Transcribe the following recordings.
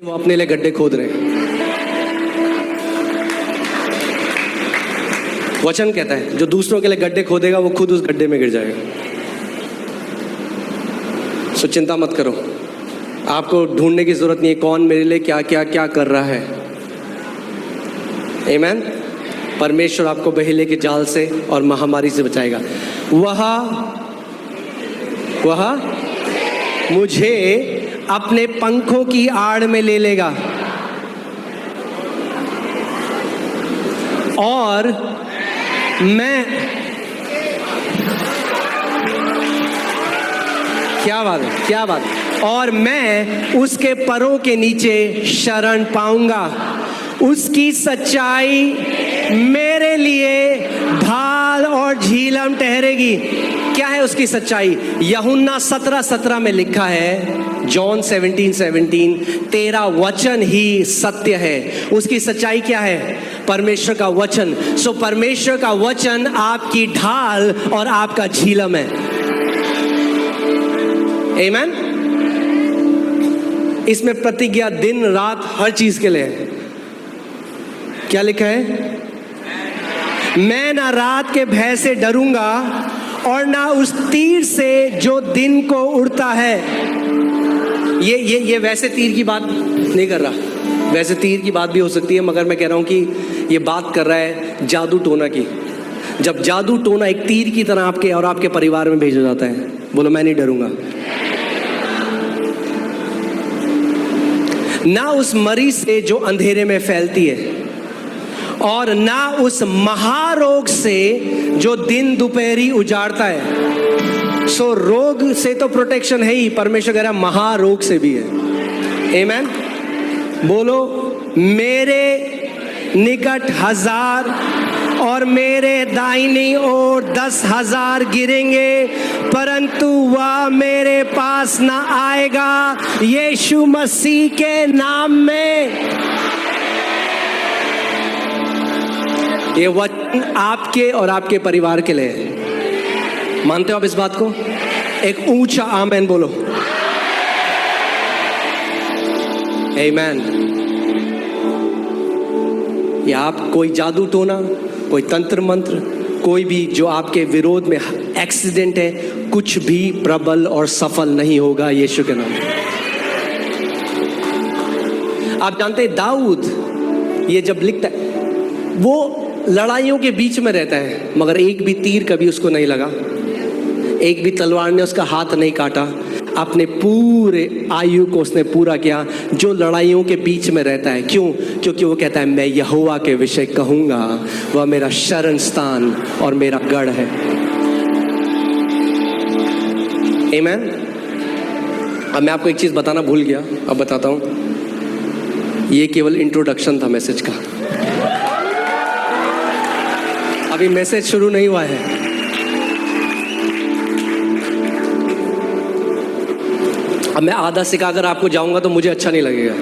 वो अपने लिए गड्ढे खोद रहे हैं। वचन कहता है जो दूसरों के लिए गड्ढे खोदेगा वो खुद उस गड्ढे में गिर जाएगा। सो चिंता मत करो, आपको ढूंढने की जरूरत नहीं है कौन मेरे लिए क्या क्या क्या कर रहा है। आमीन। परमेश्वर आपको बहेलिये के जाल से और महामारी से बचाएगा। वह मुझे अपने पंखों की आड़ में ले लेगा और मैं, क्या बात है, क्या बात है, और मैं उसके परों के नीचे शरण पाऊंगा। उसकी सच्चाई मेरे लिए ढाल और झीलम ठहरेगी। क्या है उसकी सच्चाई? यूहन्ना 17:17 में लिखा है, जॉन 17:17, तेरा वचन ही सत्य है। उसकी सच्चाई क्या है? परमेश्वर का वचन। सो परमेश्वर का वचन आपकी ढाल और आपका झीलम है। आमीन। इसमें प्रतिज्ञा दिन रात हर चीज के लिए है। क्या लिखा है? मैं ना रात के भय से डरूंगा और ना उस तीर से जो दिन को उड़ता है। ये वैसे तीर की बात नहीं कर रहा, वैसे तीर की बात भी हो सकती है, मगर मैं कह रहा हूं कि ये बात कर रहा है जादू टोना की। जब जादू टोना एक तीर की तरह आपके और आपके परिवार में भेजा जाता है, बोलो मैं नहीं डरूंगा। ना उस मरी से जो अंधेरे में फैलती है और ना उस महारोग से जो दिन दोपहरी उजाड़ता है। सो रोग से तो प्रोटेक्शन है ही, परमेश्वर कह रहा है महारोग से भी है। आमीन। बोलो, मेरे निकट 1000 और मेरे दाहिनी ओर 10,000 गिरेंगे, परंतु वह मेरे पास ना आएगा। यीशु मसीह के नाम में। ये वचन आपके और आपके परिवार के लिए है। मानते हो आप इस बात को? एक ऊंचा आमेन बोलो। आमेन। ये आप कोई जादू टोना, कोई तंत्र मंत्र, कोई भी जो आपके विरोध में एक्सीडेंट है, कुछ भी प्रबल और सफल नहीं होगा यीशु के नाम। आप जानते हैं दाऊद ये जब लिखता है, वो लड़ाइयों के बीच में रहता है, मगर एक भी तीर कभी उसको नहीं लगा, एक भी तलवार ने उसका हाथ नहीं काटा। अपने पूरे आयु को उसने पूरा किया जो लड़ाइयों के बीच में रहता है। क्यों? क्योंकि वो कहता है मैं यहोवा के विषय कहूंगा, वह मेरा शरण स्थान और मेरा गढ़ है। आमीन। अब मैं आपको एक चीज बताना भूल गया, अब बताता हूं। ये केवल इंट्रोडक्शन था मैसेज का, अभी मैसेज शुरू नहीं हुआ है। अब मैं आधा सिखाकर आपको जाऊंगा तो मुझे अच्छा नहीं लगेगा।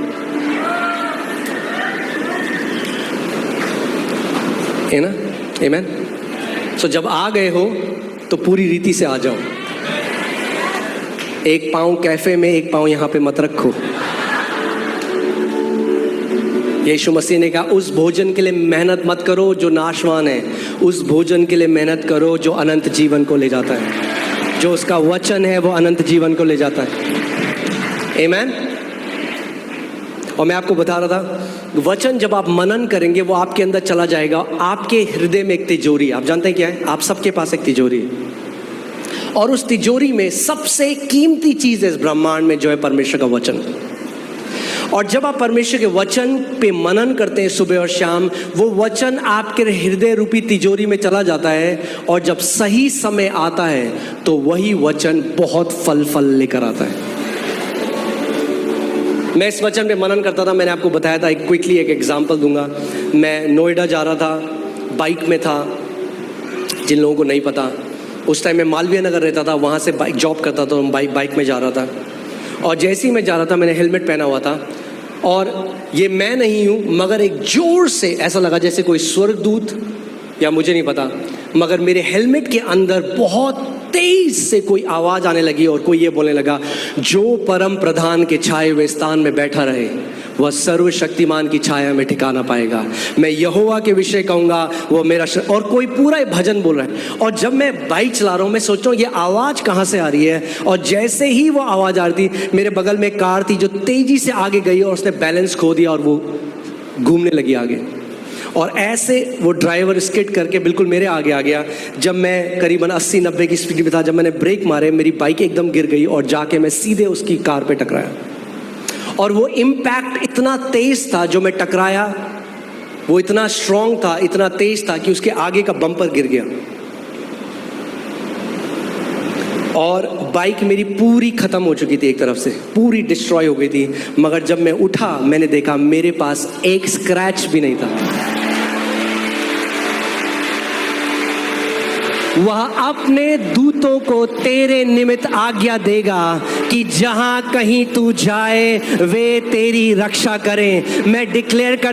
है ना? आमीन। सो जब आ गए हो तो पूरी रीति से आ जाओ। एक पांव कैफे में, एक पांव यहां पे मत रखो। यीशु मसीह ने कहा उस भोजन के लिए मेहनत मत करो जो नाशवान है, उस भोजन के लिए मेहनत करो जो अनंत जीवन को ले जाता है। जो उसका वचन है वो अनंत जीवन को ले जाता है। आमीन। और मैं आपको बता रहा था, वचन जब आप मनन करेंगे वो आपके अंदर चला जाएगा। आपके हृदय में एक तिजोरी, आप जानते हैं क्या है? आप सबके पास एक तिजोरी है, और उस तिजोरी में सबसे कीमती चीज है इस ब्रह्मांड में, जो है परमेश्वर का वचन। और जब आप परमेश्वर के वचन पे मनन करते हैं सुबह और शाम, वो वचन आपके हृदय रूपी तिजोरी में चला जाता है, और जब सही समय आता है तो वही वचन बहुत फल लेकर आता है। मैं इस वचन पे मनन करता था, मैंने आपको बताया था, एक क्विकली एक एग्जांपल दूंगा। मैं नोएडा जा रहा था, बाइक में था। जिन लोगों को नहीं पता, उस टाइम मैं मालवीय नगर रहता था, वहाँ से बाइक जॉब करता था, बाइक में जा रहा था। और जैसे ही मैं जा रहा था, मैंने हेलमेट पहना हुआ था, और ये मैं नहीं हूँ, मगर एक जोर से ऐसा लगा जैसे कोई स्वर्गदूत, या मुझे नहीं पता, मगर मेरे हेलमेट के अंदर बहुत तेज से कोई आवाज आने लगी, और कोई ये बोलने लगा, जो परम प्रधान के छाए हुए स्थान में बैठा रहे वह सर्वशक्तिमान की छाया में ठिकाना पाएगा। मैं यहोवा के विषय कहूँगा, वो मेरा और कोई पूरा भजन बोल रहा है। और जब मैं बाइक चला रहा हूँ, मैं सोच रहा हूँ ये आवाज़ कहाँ से आ रही है, और जैसे ही वो आवाज़ आ रही थी, मेरे बगल में एक कार थी जो तेज़ी से आगे गई और उसने बैलेंस खो दिया और वो घूमने लगी आगे। और ऐसे वो ड्राइवर स्किड करके बिल्कुल मेरे आगे आ गया। जब मैं करीबन 80-90 की स्पीड में था, जब मैंने ब्रेक मारे, मेरी बाइक एकदम गिर गई और जाके मैं सीधे उसकी कार पे टकराया। और वो इम्पैक्ट इतना तेज था, जो मैं टकराया वो इतना स्ट्रॉन्ग था, इतना तेज था कि उसके आगे का बम्पर गिर गया और बाइक मेरी पूरी ख़त्म हो चुकी थी, एक तरफ से पूरी डिस्ट्रॉय हो गई थी। मगर जब मैं उठा, मैंने देखा मेरे पास एक स्क्रैच भी नहीं था। वह अपने दूतों को तेरे निमित्त आज्ञा देगा कि जहां कहीं तू जाए वे तेरी रक्षा करें। मैं डिक्लेयर कर